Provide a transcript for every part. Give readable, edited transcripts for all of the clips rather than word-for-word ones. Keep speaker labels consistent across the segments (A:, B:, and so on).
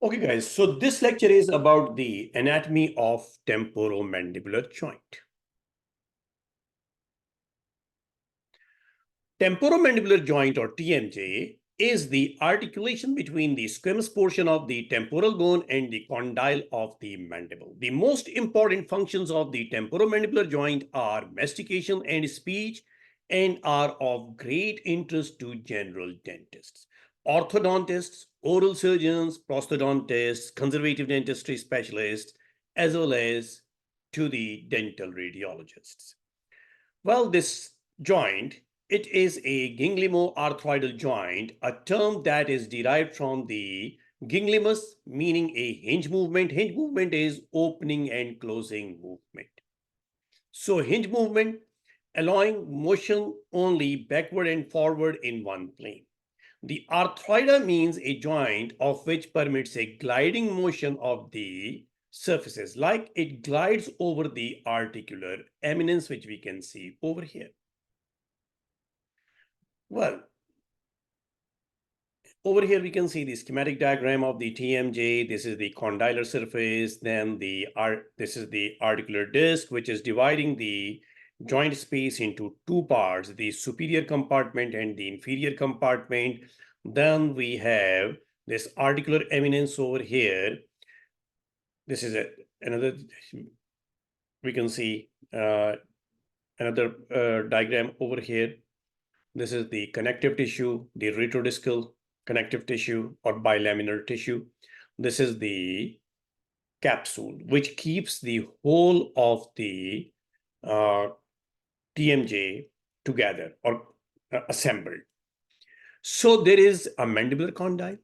A: Okay, guys, so this lecture is about the anatomy of temporomandibular joint. Temporomandibular joint, or TMJ, is the articulation between the squamous portion of the temporal bone and the condyle of the mandible. The most important functions of the temporomandibular joint are mastication and speech and are of great interest to general dentists, orthodontists, oral surgeons, prosthodontists, conservative dentistry specialists, as well as to the dental radiologists. Well, this joint, it is a gangliomo-arthroidal joint, a term that is derived from the ganglimus, meaning a hinge movement. Hinge movement is opening and closing movement. So hinge movement, allowing motion only backward and forward in one plane. The arthroida means a joint of which permits a gliding motion of the surfaces, like it glides over the articular eminence, which we can see over here. Well, over here we can see the schematic diagram of the TMJ. This is the condylar surface. Then this is the articular disc, which is dividing the joint space into two parts, the superior compartment and the inferior compartment. Then we have this articular eminence over here. This is another, we can see another diagram over here. This is the connective tissue, the retrodiscal connective tissue or bilaminar tissue. This is the capsule, which keeps the whole of the TMJ together or assembled. So there is a mandibular condyle,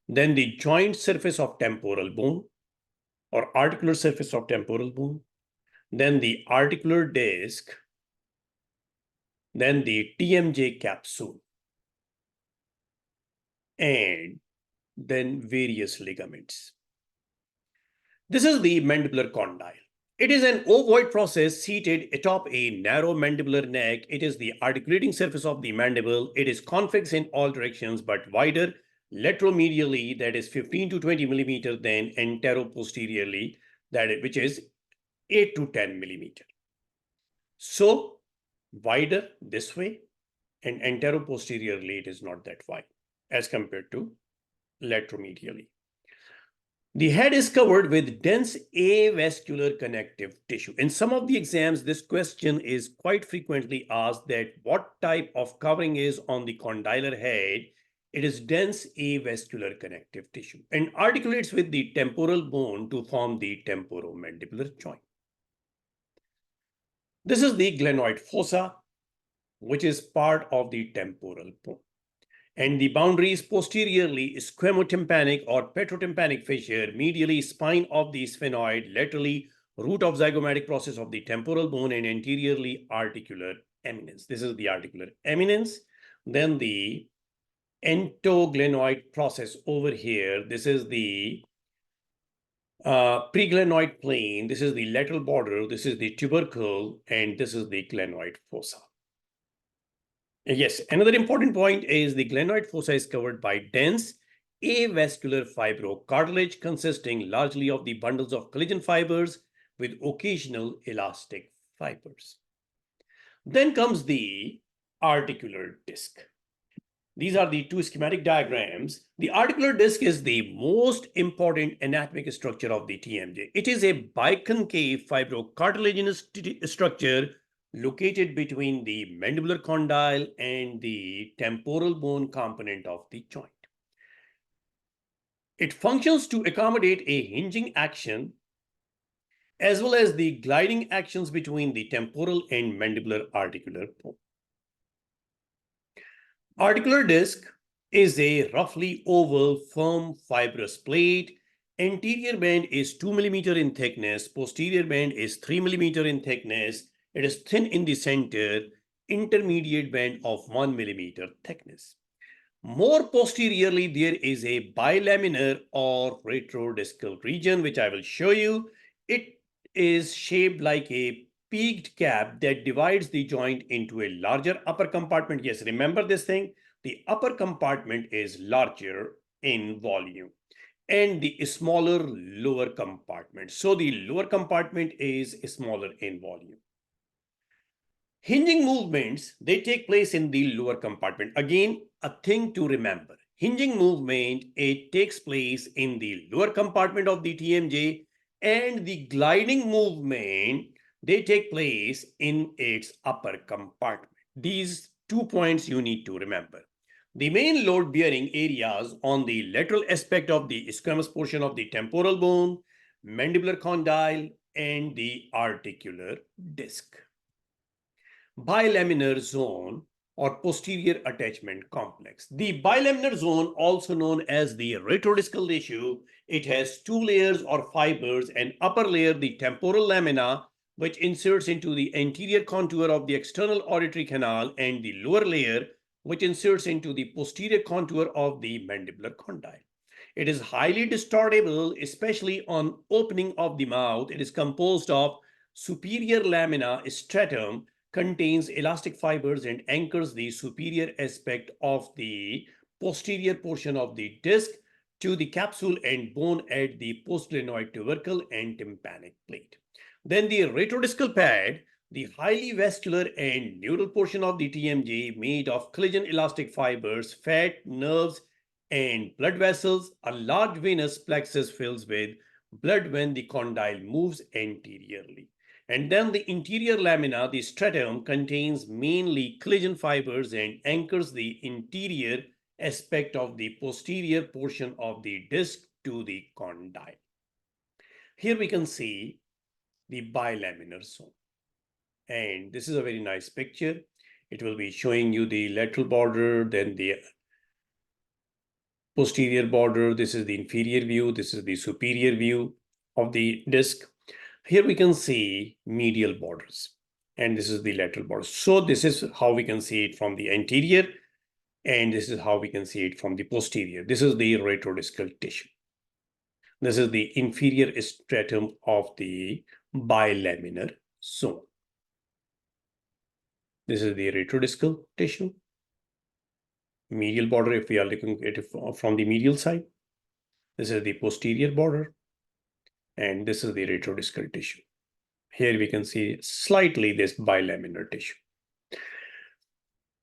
A: then the joint surface of temporal bone or articular surface of temporal bone, then the articular disc, then the TMJ capsule, and then various ligaments. This is the mandibular condyle. It is an ovoid process seated atop a narrow mandibular neck. It is the articulating surface of the mandible. It is convex in all directions, but wider lateromedially, that is 15 to 20 millimeter, than anteroposteriorly, which is 8 to 10 millimeter. So wider this way, and anteroposteriorly it is not that wide as compared to lateromedially. The head is covered with dense avascular connective tissue. In some of the exams, this question is quite frequently asked, that what type of covering is on the condylar head. It is dense avascular connective tissue and articulates with the temporal bone to form the temporomandibular joint. This is the glenoid fossa, which is part of the temporal bone. And the boundaries posteriorly squamotympanic or petrotympanic fissure, medially spine of the sphenoid, laterally root of zygomatic process of the temporal bone, and anteriorly articular eminence. This is the articular eminence. Then the entoglenoid process over here. This is the preglenoid plane. This is the lateral border. This is the tubercle, and this is the glenoid fossa. Yes, another important point is the glenoid fossa is covered by dense avascular fibrocartilage consisting largely of the bundles of collagen fibers with occasional elastic fibers. Then comes the articular disc. These are the two schematic diagrams. The articular disc is the most important anatomic structure of the TMJ. It is a biconcave fibrocartilaginous structure located between the mandibular condyle and the temporal bone component of the joint. It functions to accommodate a hinging action as well as the gliding actions between the temporal and mandibular articular bone. Articular disc is a roughly oval, firm, fibrous plate. Anterior band is 2 millimeter in thickness. Posterior band is 3 millimeter in thickness. It is thin in the center, intermediate band of 1 millimeter thickness. More posteriorly, there is a bilaminar or retrodiscal region, which I will show you. It is shaped like a peaked cap that divides the joint into a larger upper compartment. Yes, remember this thing. The upper compartment is larger in volume. and the smaller lower compartment. So the lower compartment is smaller in volume. Hinging movements, they take place in the lower compartment. Again, a thing to remember. Hinging movement, it takes place in the lower compartment of the TMJ, and the gliding movement, they take place in its upper compartment. These 2 points you need to remember. The main load-bearing areas on the lateral aspect of the squamous portion of the temporal bone, mandibular condyle, and the articular disc. Bilaminar zone or posterior attachment complex. The bilaminar zone, also known as the retrodiscal tissue, it has two layers or fibers, an upper layer, the temporal lamina, which inserts into the anterior contour of the external auditory canal, and the lower layer, which inserts into the posterior contour of the mandibular condyle. It is highly distortable, especially on opening of the mouth. It is composed of superior lamina stratum, contains elastic fibers, and anchors the superior aspect of the posterior portion of the disc to the capsule and bone at the postglenoid tubercle and tympanic plate. Then the retrodiscal pad, the highly vascular and neural portion of the TMJ, made of collagen elastic fibers, fat, nerves, and blood vessels. A large venous plexus fills with blood when the condyle moves anteriorly. And then the interior lamina, the stratum, contains mainly collagen fibers and anchors the interior aspect of the posterior portion of the disc to the condyle. Here we can see the bilaminar zone. And this is a very nice picture. It will be showing you the lateral border, then the posterior border. This is the inferior view. This is the superior view of the disc. Here we can see medial borders, and this is the lateral border. So this is how we can see it from the anterior, and this is how we can see it from the posterior. This is the retrodiscal tissue. This is the inferior stratum of the bilaminar zone. This is the retrodiscal tissue. Medial border, if we are looking at it from the medial side. This is the posterior border, and this is the retrodiscal tissue. Here we can see slightly this bilaminar tissue.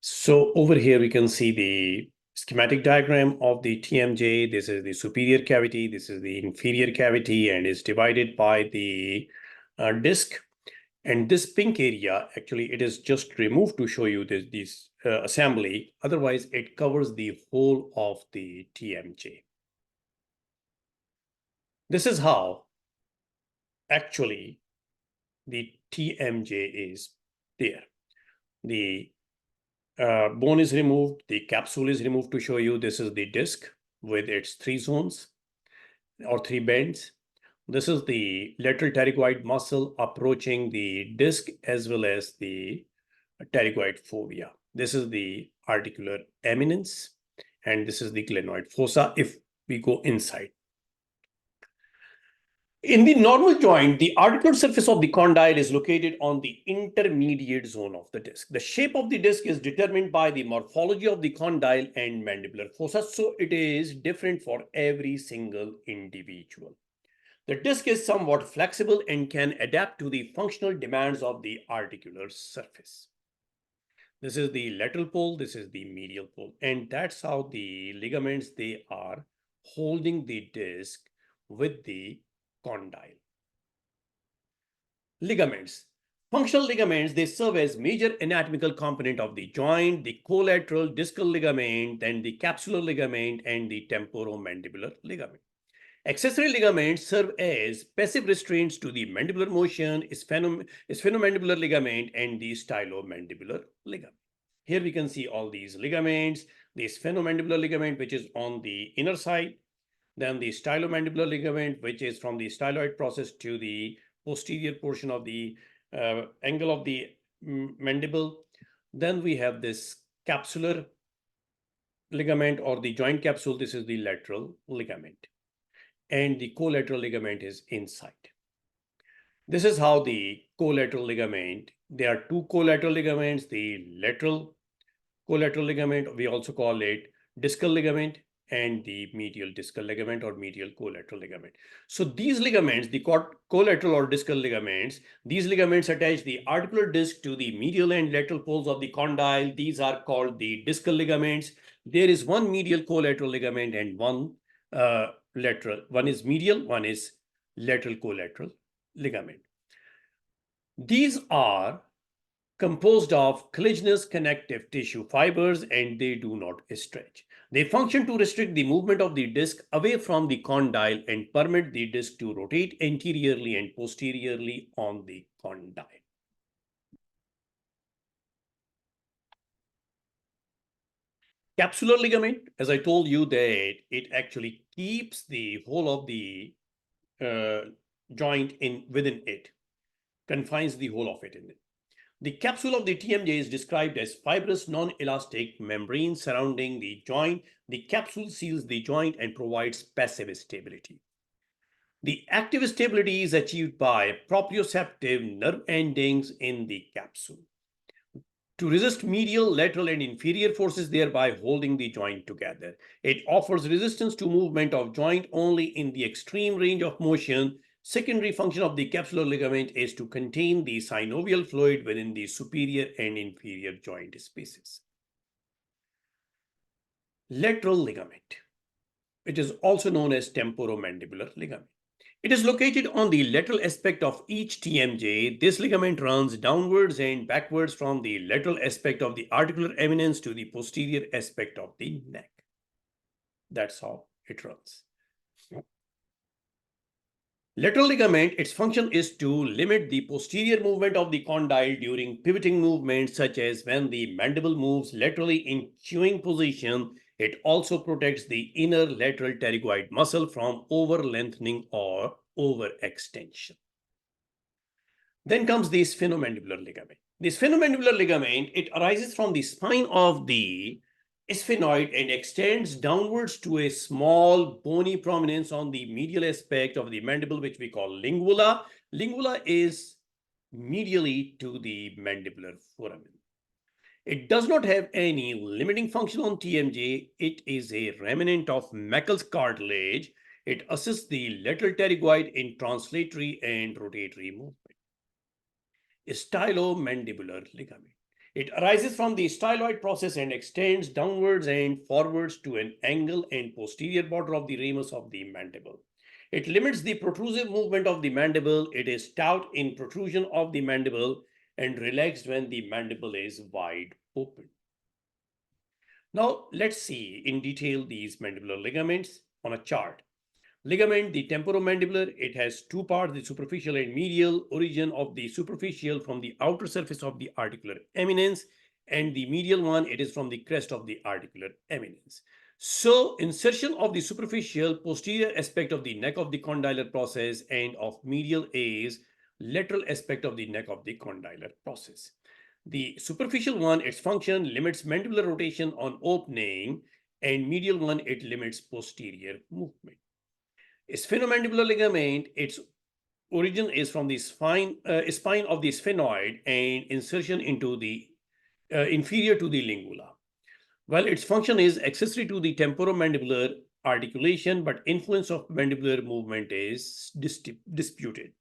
A: So over here we can see the schematic diagram of the TMJ. This is the superior cavity, this is the inferior cavity, and is divided by the disc. And this pink area, actually, it is just removed to show you this assembly. Otherwise, it covers the whole of the TMJ. This is how actually the TMJ is there. The bone is removed, the capsule is removed to show you this is the disc with its 3 zones or 3 bends. This is the lateral pterygoid muscle approaching the disc as well as the pterygoid fovea. This is the articular eminence, and this is the glenoid fossa if we go inside. In the normal joint, the articular surface of the condyle is located on the intermediate zone of the disc. The shape of the disc is determined by the morphology of the condyle and mandibular fossa, so it is different for every single individual. The disc is somewhat flexible and can adapt to the functional demands of the articular surface. This is the lateral pole, this is the medial pole, and that's how the ligaments, they are holding the disc with the condyle. Ligaments. Functional ligaments, they serve as major anatomical component of the joint, the collateral discal ligament, then the capsular ligament, and the temporomandibular ligament. Accessory ligaments serve as passive restraints to the mandibular motion, sphenomandibular ligament, and the stylomandibular ligament. Here we can see all these ligaments, the sphenomandibular ligament, which is on the inner side, then the stylomandibular ligament, which is from the styloid process to the posterior portion of the angle of the mandible. Then we have this capsular ligament or the joint capsule. This is the lateral ligament, and the collateral ligament is inside. This is how the collateral ligament, there are 2 collateral ligaments, the lateral collateral ligament, we also call it discal ligament, and the medial discal ligament or medial collateral ligament. So these ligaments, the collateral or discal ligaments, these ligaments attach the articular disc to the medial and lateral poles of the condyle. These are called the discal ligaments. There is one medial collateral ligament and one lateral. One is medial, one is lateral collateral ligament. These are composed of collagenous connective tissue fibers, and they do not stretch. They function to restrict the movement of the disc away from the condyle and permit the disc to rotate anteriorly and posteriorly on the condyle. Capsular ligament, as I told you, that it actually keeps the whole of the joint within it, confines the whole of it in it. The capsule of the TMJ is described as fibrous, non-elastic membrane surrounding the joint. The capsule seals the joint and provides passive stability. The active stability is achieved by proprioceptive nerve endings in the capsule to resist medial, lateral, and inferior forces, thereby holding the joint together. It offers resistance to movement of joint only in the extreme range of motion. Secondary function of the capsular ligament is to contain the synovial fluid within the superior and inferior joint spaces. Lateral ligament. It is also known as temporomandibular ligament. It is located on the lateral aspect of each TMJ. This ligament runs downwards and backwards from the lateral aspect of the articular eminence to the posterior aspect of the neck. That's how it runs. Lateral ligament, its function is to limit the posterior movement of the condyle during pivoting movements, such as when the mandible moves laterally in chewing position. It also protects the inner lateral pterygoid muscle from over-lengthening or overextension. Then comes the sphenomandibular ligament. The sphenomandibular ligament, it arises from the spine of the sphenoid and extends downwards to a small bony prominence on the medial aspect of the mandible, which we call lingula. Lingula is medially to the mandibular foramen. It does not have any limiting function on TMJ. It is a remnant of Meckel's cartilage. It assists the lateral pterygoid in translatory and rotatory movement. Stylomandibular ligament. It arises from the styloid process and extends downwards and forwards to an angle and posterior border of the ramus of the mandible. It limits the protrusive movement of the mandible. It is stout in protrusion of the mandible and relaxed when the mandible is wide open. Now let's see in detail these mandibular ligaments on a chart. Ligament, the temporomandibular, it has two parts, the superficial and medial. Origin of the superficial from the outer surface of the articular eminence, and the medial one, it is from the crest of the articular eminence. So insertion of the superficial posterior aspect of the neck of the condylar process, and of medial is lateral aspect of the neck of the condylar process. The superficial one, its function limits mandibular rotation on opening, and medial one, it limits posterior movement. Sphenomandibular ligament, its origin is from the spine of the sphenoid and insertion into the inferior to the lingula. Well, its function is accessory to the temporomandibular articulation, but influence of mandibular movement is disputed.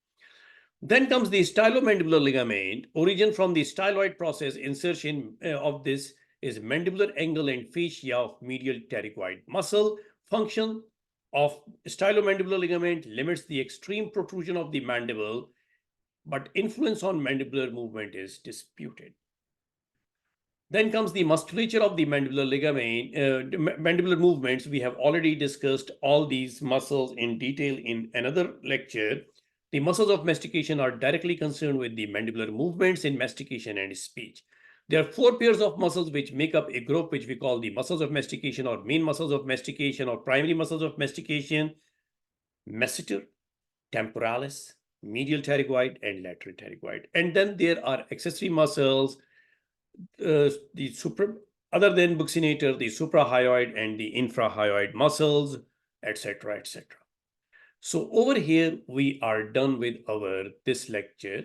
A: Then comes the stylomandibular ligament. Origin from the styloid process. Insertion of this is mandibular angle and fascia of medial pterygoid muscle. Function of stylomandibular ligament limits the extreme protrusion of the mandible, but influence on mandibular movement is disputed. Then comes the musculature of the mandibular ligament, mandibular movements. We have already discussed all these muscles in detail in another lecture. The muscles of mastication are directly concerned with the mandibular movements in mastication and speech. There are four pairs of muscles which make up a group which we call the muscles of mastication, or main muscles of mastication, or primary muscles of mastication: masseter, temporalis, medial pterygoid, and lateral pterygoid. And then there are accessory muscles, other than buccinator, the suprahyoid and the infrahyoid muscles, etc., etc. So over here we are done with this lecture.